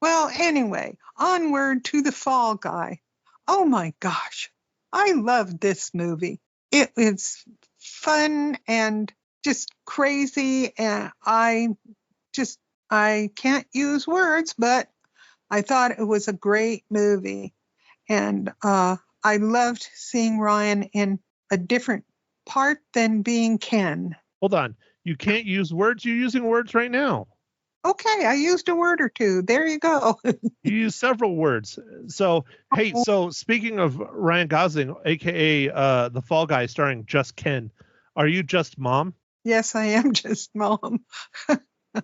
Well, anyway, onward to The Fall Guy. Oh my gosh, I loved this movie. It was fun and just crazy, and I can't use words, but I thought it was a great movie. And I loved seeing Ryan in a different part than being Ken. Hold on. You can't use words. You're using words right now. Okay, I used a word or two. There you go. You use several words. So, hey, so speaking of Ryan Gosling, a.k.a. The Fall Guy starring Just Ken, are you just mom? Yes, I am just mom. I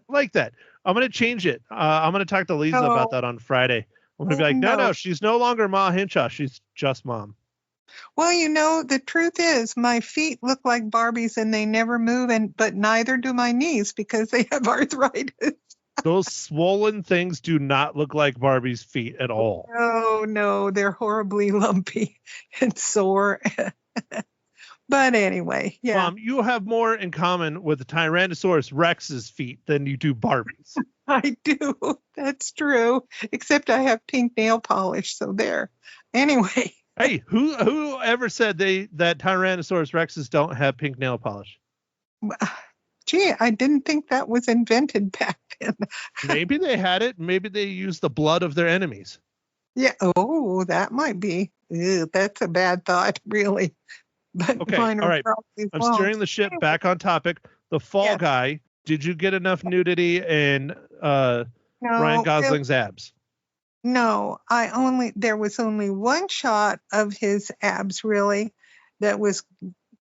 like that. I'm going to change it. I'm going to talk to Lisa about that on Friday. I'm going to be like, no, she's no longer Ma Hinshaw. She's just mom. Well, you know, the truth is my feet look like Barbies and they never move, but neither do my knees because they have arthritis. Those swollen things do not look like Barbie's feet at all. No, they're horribly lumpy and sore. But anyway, yeah. Mom, you have more in common with the Tyrannosaurus Rex's feet than you do Barbie's. I do. That's true. Except I have pink nail polish, so there. Anyway. Hey, who ever said that Tyrannosaurus Rexes don't have pink nail polish? Gee, I didn't think that was invented back then. Maybe they had it. Maybe they used the blood of their enemies. Yeah. Oh, that might be. Ew, that's a bad thought, really. But okay. All right. I'm steering the ship back on topic. The Fall Guy. Did you get enough nudity in Ryan Gosling's abs? No, there was only one shot of his abs, really, that was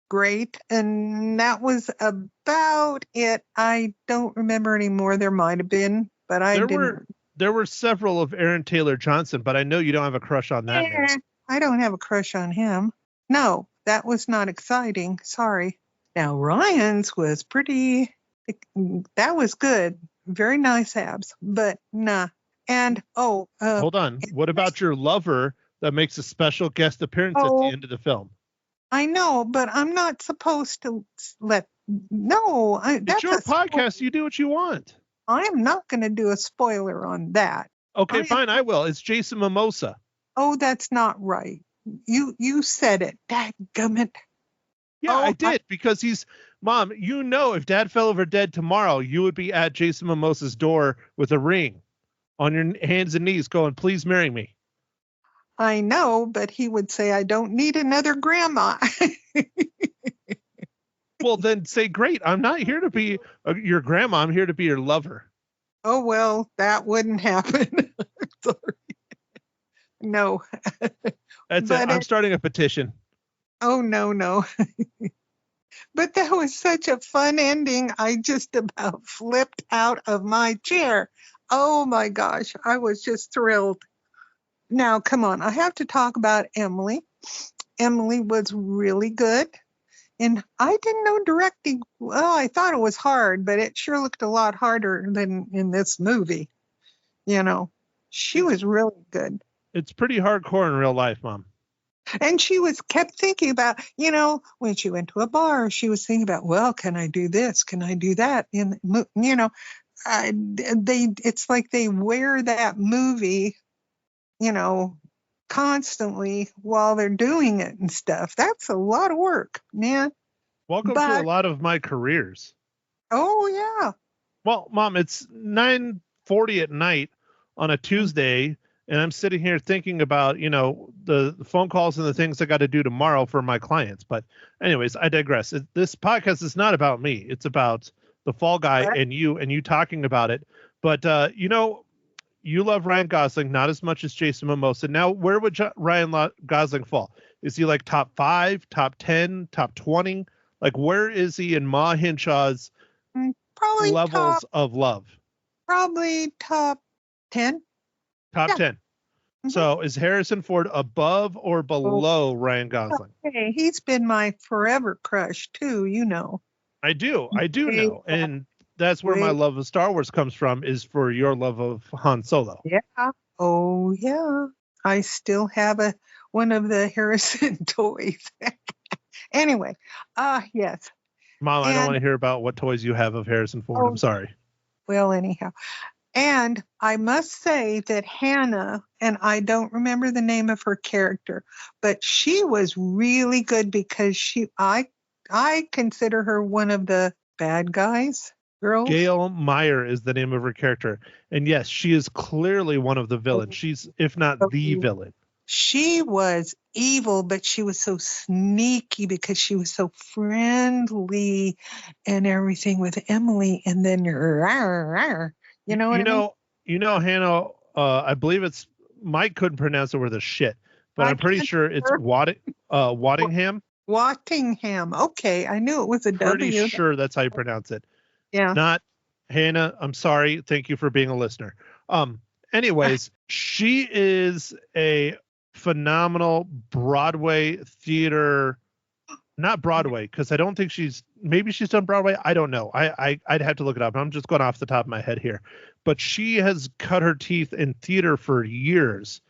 great, and that was about it. I don't remember any more. There might have been, but there were several of Aaron Taylor Johnson, but I know you don't have a crush on that man. I don't have a crush on him. No, that was not exciting. Sorry. Now Ryan's was pretty. That was good. Very nice abs, but nah. And hold on. What about your lover that makes a special guest appearance at the end of the film? I know, but I'm not supposed to let. No, it's your podcast. You do what you want. I am not going to do a spoiler on that. Okay, fine. I will. It's Jason Momoa. Oh, that's not right. You said it. Dadgummit. Yeah, I did because Mom, you know, if Dad fell over dead tomorrow, you would be at Jason Momoa's door with a ring on your hands and knees going, please marry me. I know, but he would say, I don't need another grandma. Well, then say, great. I'm not here to be your grandma. I'm here to be your lover. Oh, well, that wouldn't happen. Sorry. No. That's it. I'm starting a petition. Oh, no. But that was such a fun ending. I just about flipped out of my chair. Oh my gosh, I was just thrilled. Now, come on, I have to talk about Emily. Emily was really good. And I didn't know directing. Well, I thought it was hard, but it sure looked a lot harder than in this movie. You know, she was really good. It's pretty hardcore in real life, Mom. And she was kept thinking about, when she went to a bar, she was thinking about, well, can I do this? Can I do that? And, it's like they wear that movie, constantly while they're doing it and stuff. That's a lot of work, man. Welcome to a lot of my careers. Oh, yeah. Well, Mom, it's 9:40 at night on a Tuesday, and I'm sitting here thinking about, the phone calls and the things I got to do tomorrow for my clients. But anyways, I digress. This podcast is not about me. It's about the Fall Guy and you talking about it. But, you love Ryan Gosling, not as much as Jason Momoa. Now, where would Ryan Gosling fall? Is he like top 5, top 10, top 20? Like, where is he in Ma Hinshaw's probably levels of love? Probably top 10. Top 10. Mm-hmm. So is Harrison Ford above or below Ryan Gosling? Okay, he's been my forever crush too, I do know. And that's where my love of Star Wars comes from, is for your love of Han Solo. Yeah. Oh, yeah. I still have one of the Harrison toys. Anyway, yes. Mom, I don't want to hear about what toys you have of Harrison Ford. I'm sorry. Well, anyhow. And I must say that Hannah, and I don't remember the name of her character, but she was really good because I consider her one of the bad guys. Girls? Gail Meyer is the name of her character. And yes, she is clearly one of the villains. She's, if not the villain. She was evil, but she was so sneaky because she was so friendly and everything with Emily. And then you know what I mean? Hannah, I believe it's Mike couldn't pronounce the word the shit, but I'm pretty sure it's Waddingham. Waddingham. Okay, I knew it was a W. Pretty sure that's how you pronounce it. Yeah. Not Hannah. I'm sorry. Thank you for being a listener. Anyways, she is a phenomenal Broadway theater, not Broadway, because I don't think maybe she's done Broadway. I don't know. I'd have to look it up. I'm just going off the top of my head here, but she has cut her teeth in theater for years,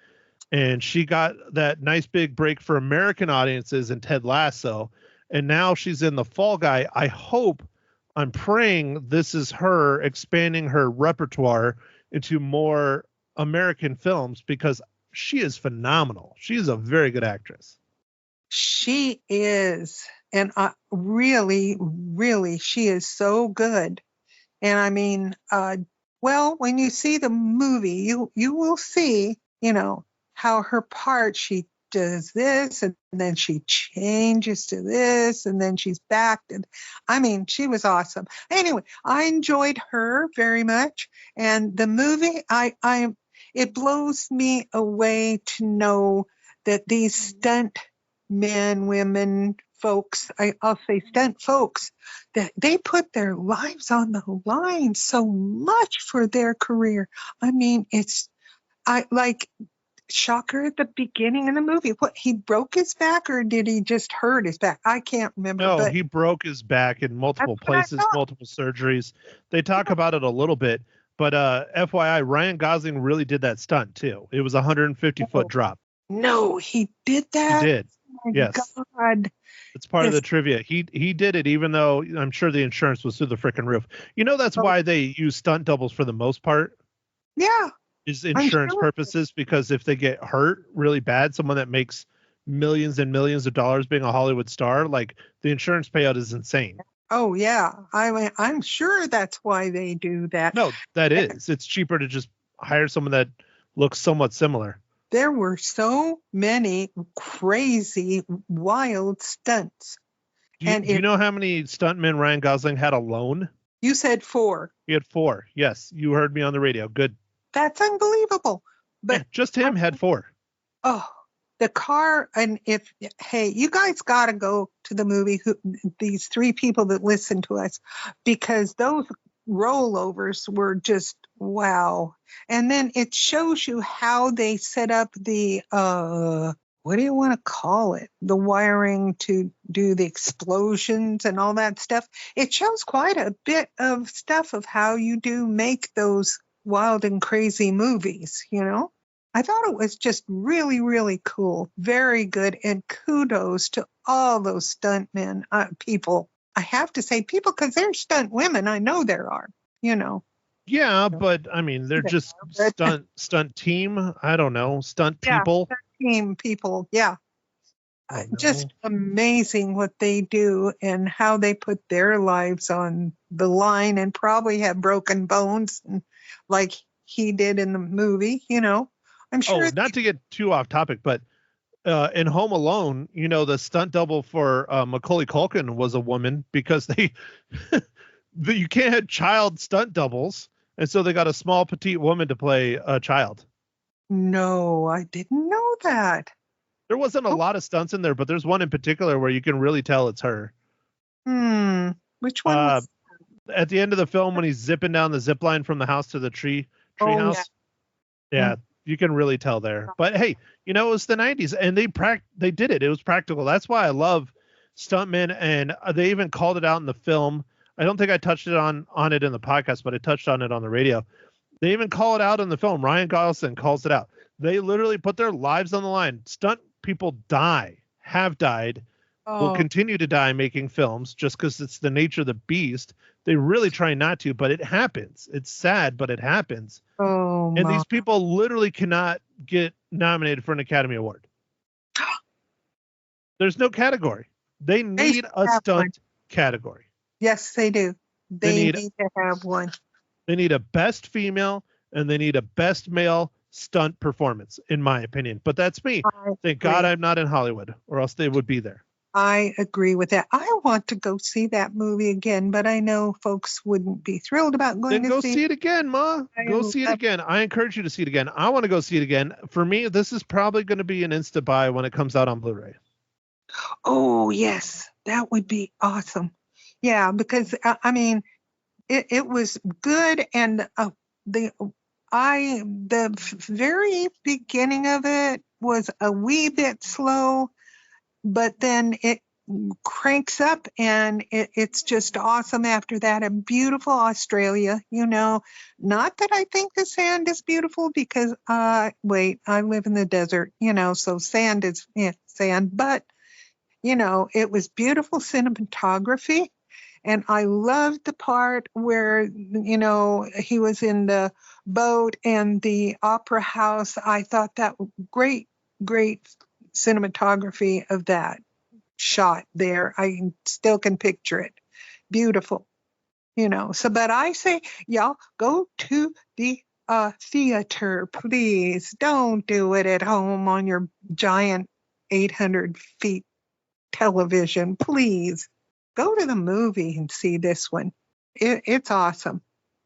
and she got that nice big break for American audiences in Ted Lasso, and now she's in The Fall Guy. I'm praying this is her expanding her repertoire into more American films, because she is phenomenal. She is a very good actress. She is. And really, really, she is so good. And I mean, when you see the movie, you will see, how her part, she does this and then she changes to this and then she's back. And I mean, she was awesome. Anyway, I enjoyed her very much. And the movie, it blows me away to know that these stunt men, women, folks, I'll say stunt folks, that they put their lives on the line so much for their career. I mean, shocker at the beginning of the movie. What, he broke his back or did he just hurt his back? I can't remember. No, he broke his back in multiple places, multiple surgeries. They talk about it a little bit, but FYI, Ryan Gosling really did that stunt too. It was a 150-foot drop. No, he did that? He did. Oh, yes. God. It's part of the trivia. He did it, even though I'm sure the insurance was through the freaking roof. That's why they use stunt doubles for the most part. Yeah. Is insurance purposes, because if they get hurt really bad, someone that makes millions and millions of dollars being a Hollywood star, like, the insurance payout is insane. Oh yeah, I'm sure that's why they do that. No, that is. It's cheaper to just hire someone that looks somewhat similar. There were so many crazy, wild stunts. Do you know how many stuntmen Ryan Gosling had alone? You said 4. He had 4. Yes, you heard me on the radio. Good. That's unbelievable. But yeah, just him had 4. Oh, the car. And you guys got to go to the movie, these 3 people that listen to us, because those rollovers were just Wow. And then it shows you how they set up the what do you want to call it? The wiring to do the explosions and all that stuff. It shows quite a bit of stuff of how you do make those wild and crazy movies, you know? I thought it was just really, really cool. Very good. And kudos to all those stuntmen, people. I have to say people, because they're stunt women. I know there are, you know. Yeah, but I mean, they're just stunt team. I don't know, stunt people. Stunt team people. Yeah. Just amazing what they do and how they put their lives on the line and probably have broken bones like he did in the movie, you know. I'm sure. Oh, not to get too off topic, but in Home Alone, you know, the stunt double for Macaulay Culkin was a woman because you can't have child stunt doubles. And so they got a small, petite woman to play a child. No, I didn't know that. There wasn't a lot of stunts in there, but there's one in particular where you can really tell it's her. Which one was at the end of the film when he's zipping down the zip line from the house to the tree house? Yeah, you can really tell there. But hey, you know, it was the 90s and they did it. It was practical. That's why I love stuntmen, and they even called it out in the film. I don't think I touched it on it in the podcast, but I touched on it on the radio. They even call it out in the film. Ryan Gosling calls it out. They literally put their lives on the line. Stunt people have died, will continue to die making films just because it's the nature of the beast. They really try not to, but it happens. It's sad, but it happens. And these people literally cannot get nominated for an Academy Award. There's no category. They need a stunt category. Yes, they do. They need to have one. They need a best female and they need a best male stunt performance, in my opinion. But that's me. Thank God I'm not in Hollywood, or else they would be there. I agree with that. I want to go see that movie again, but I know folks wouldn't be thrilled about going to see it. Go see it again, Ma. Go see it again. I encourage you to see it again. I want to go see it again. For me, this is probably going to be an insta buy when it comes out on Blu-ray. Oh, yes. That would be awesome. Yeah, because I mean, it was good, and the very beginning of it was a wee bit slow, but then it cranks up, and it's just awesome after that. A beautiful Australia, you know. Not that I think the sand is beautiful, because I live in the desert, you know, so sand is sand, but you know, it was beautiful cinematography. And I loved the part where, you know, he was in the boat and the opera house. I thought that great cinematography of that shot there. I still can picture it. Beautiful, you know. So, but I say, y'all go to the theater, please. Don't do it at home on your giant 800 feet television, please. Go to the movie and see this one. It's awesome.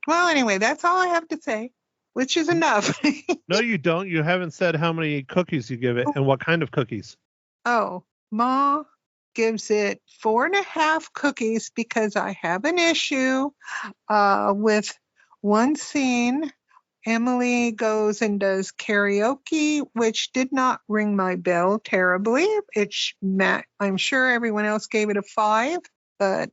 Well, anyway, that's all I have to say, which is enough. No, you don't. You haven't said how many cookies you give it and what kind of cookies. Oh, Ma gives it 4.5 cookies because I have an issue with one scene. Emily goes and does karaoke, which did not ring my bell terribly. I'm sure everyone else gave it a 5. But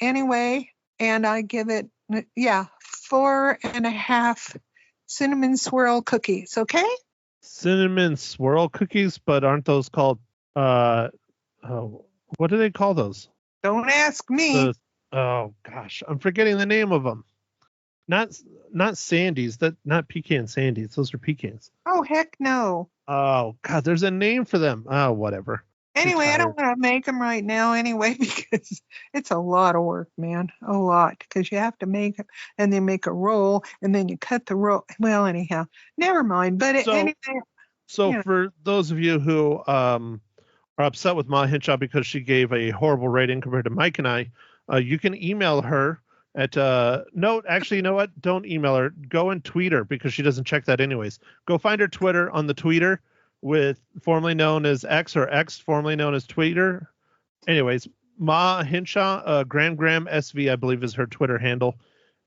anyway, and I give it, 4.5 cinnamon swirl cookies, okay? Cinnamon swirl cookies, but aren't those called, what do they call those? Don't ask me. Oh, gosh, I'm forgetting the name of them. Not Sandies, not pecan Sandies. Those are pecans. Oh, heck no. Oh, God, there's a name for them. Oh, whatever. Anyway, I don't want to make them right now anyway, because it's a lot of work, man. A lot, because you have to make it and then make a roll and then you cut the roll. Well, anyhow, never mind. But anyway. So for those of you who are upset with Ma Hinshaw because she gave a horrible rating compared to Mike and I, you can email her at no, actually, you know what? Don't email her. Go and tweet her because she doesn't check that anyways. Go find her Twitter on the Twitter with formerly known as X, or X formerly known as Twitter. Anyways, Ma Hinshaw, Graham SV, I believe is her Twitter handle.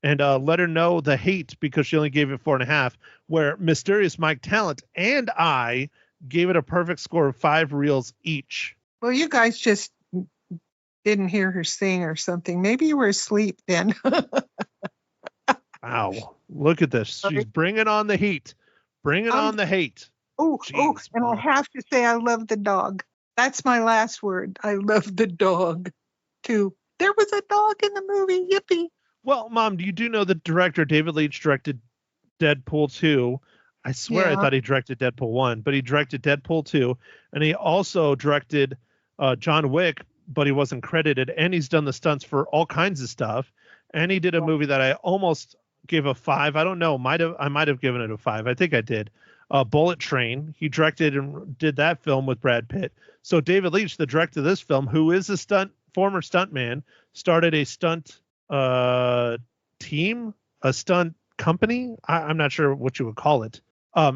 and let her know the hate because she only gave it 4.5, where Mysterious Mike Talent and I gave it a perfect score of 5 reels each. Well, you guys just didn't hear her sing or something. Maybe you were asleep then. Wow. Look at this. She's bringing on the heat. Bringing on the hate. Oh, Jeez, and I Mom. have to say I love the dog. That's my last word. I love the dog, too. There was a dog in the movie. Yippee. Well, Mom, you do know the director, David Leitch, directed Deadpool 2. I swear I Yeah. thought he directed Deadpool 1, but he directed Deadpool 2. And he also directed John Wick, but he wasn't credited. And he's done the stunts for all kinds of stuff. And he did a movie that I almost gave a 5. I don't know. I might have given it a 5. I think I did. Bullet Train. He directed and did that film with Brad Pitt. So David Leitch, the director of this film, who is a former stuntman, started a stunt team, a stunt company. I'm not sure what you would call it.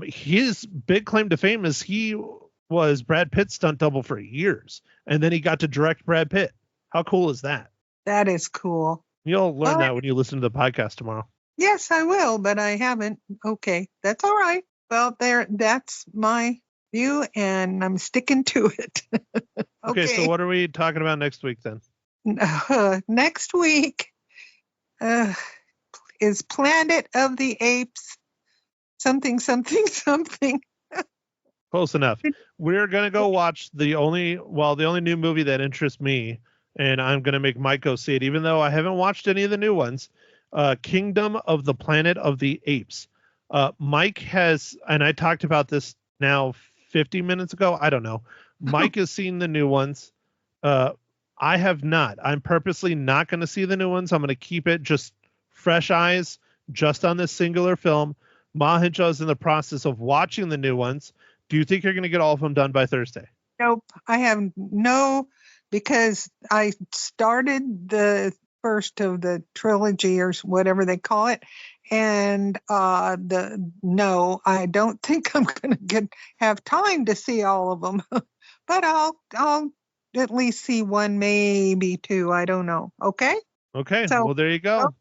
His big claim to fame is he was Brad Pitt's stunt double for years, and then he got to direct Brad Pitt. How cool is that? That is cool. You'll learn that when you listen to the podcast tomorrow. Yes, I will, but I haven't. Okay, that's all right. Well, that's my view, and I'm sticking to it. Okay, so what are we talking about next week then? Next week is Planet of the Apes. Something. Close enough. We're gonna go watch the only new movie that interests me, and I'm gonna make Mike go see it, even though I haven't watched any of the new ones. Kingdom of the Planet of the Apes. Mike has, and I talked about this now 50 minutes ago. I don't know. Mike has seen the new ones. I have not. I'm purposely not going to see the new ones. I'm going to keep it just fresh eyes, just on this singular film. Ma Hinshaw is in the process of watching the new ones. Do you think you're going to get all of them done by Thursday? Nope. I have because I started the first of the trilogy or whatever they call it. And I don't think I'm going to have time to see all of them, but I'll at least see one, maybe two. I don't know. Okay. Okay. So, well, there you go.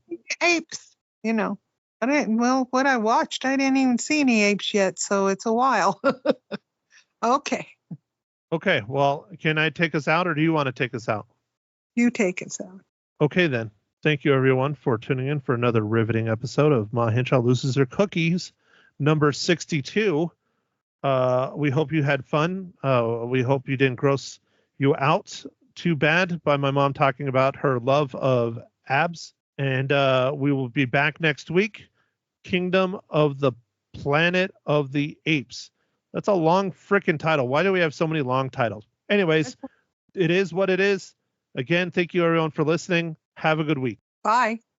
Apes, what I watched, I didn't even see any apes yet. So it's a while. Okay. Okay. Well, can I take us out, or do you want to take us out? You take us out. Okay, then. Thank you, everyone, for tuning in for another riveting episode of Ma Hinshaw Loses Her Cookies, number 62. We hope you had fun. We hope you didn't gross you out too bad by my mom talking about her love of abs. And we will be back next week. Kingdom of the Planet of the Apes. That's a long freaking title. Why do we have so many long titles? Anyways, it is what it is. Again, thank you, everyone, for listening. Have a good week. Bye.